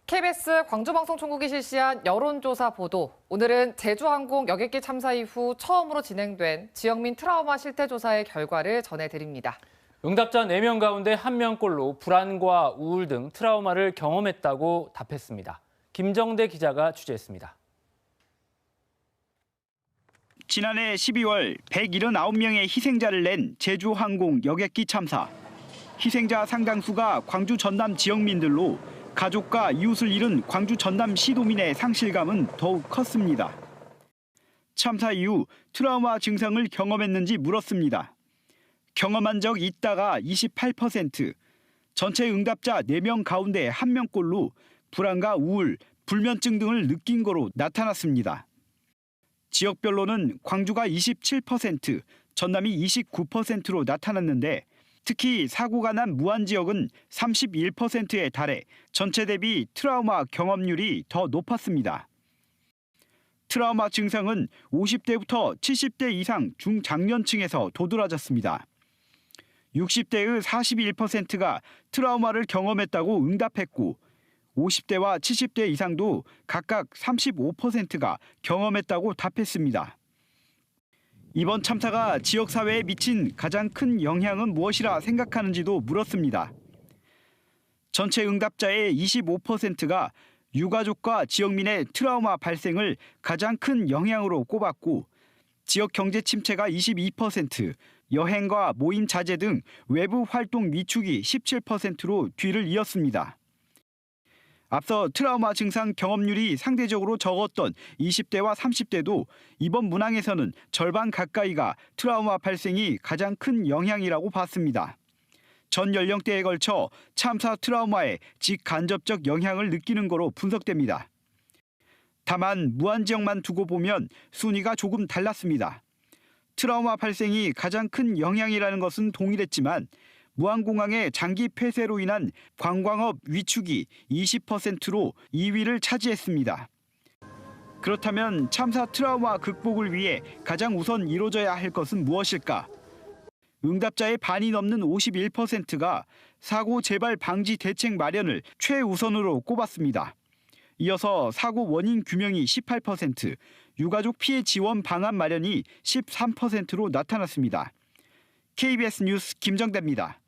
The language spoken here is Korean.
KBS 광주방송총국이 실시한 여론조사 보도. 오늘은 제주항공 여객기 참사 이후 처음으로 진행된 지역민 트라우마 실태조사의 결과를 전해드립니다. 응답자 4명 가운데 1명꼴로 불안과 우울 등 트라우마를 경험했다고 답했습니다. 김정대 기자가 취재했습니다. 지난해 12월 179명의 희생자를 낸 제주항공 여객기 참사. 희생자 상당수가 광주 전남 지역민들로 가족과 이웃을 잃은 광주 전남 시도민의 상실감은 더욱 컸습니다. 참사 이후 트라우마 증상을 경험했는지 물었습니다. 경험한 적 있다가 28%, 전체 응답자 4명 가운데 1명꼴로 불안과 우울, 불면증 등을 느낀 거로 나타났습니다. 지역별로는 광주가 27%, 전남이 29%로 나타났는데 특히 사고가 난 무안 지역은 31%에 달해 전체 대비 트라우마 경험률이 더 높았습니다. 트라우마 증상은 50대부터 70대 이상 중장년층에서 도드라졌습니다. 60대의 41%가 트라우마를 경험했다고 응답했고 50대와 70대 이상도 각각 35%가 경험했다고 답했습니다. 이번 참사가 지역사회에 미친 가장 큰 영향은 무엇이라 생각하는지도 물었습니다. 전체 응답자의 25%가 유가족과 지역민의 트라우마 발생을 가장 큰 영향으로 꼽았고 지역 경제 침체가 22%, 여행과 모임 자제 등 외부 활동 위축이 17%로 뒤를 이었습니다. 앞서 트라우마 증상 경험률이 상대적으로 적었던 20대와 30대도 이번 문항에서는 절반 가까이가 트라우마 발생이 가장 큰 영향이라고 봤습니다. 전 연령대에 걸쳐 참사 트라우마에 직간접적 영향을 느끼는 거로 분석됩니다. 다만 무안 지역만 두고 보면 순위가 조금 달랐습니다. 트라우마 발생이 가장 큰 영향이라는 것은 동일했지만 무안공항의 장기 폐쇄로 인한 관광업 위축이 20%로 2위를 차지했습니다. 그렇다면 참사 트라우마 극복을 위해 가장 우선 이루어져야 할 것은 무엇일까? 응답자의 반이 넘는 51%가 사고 재발 방지 대책 마련을 최우선으로 꼽았습니다. 이어서 사고 원인 규명이 18%, 유가족 피해 지원 방안 마련이 13%로 나타났습니다. KBS 뉴스 김정대입니다.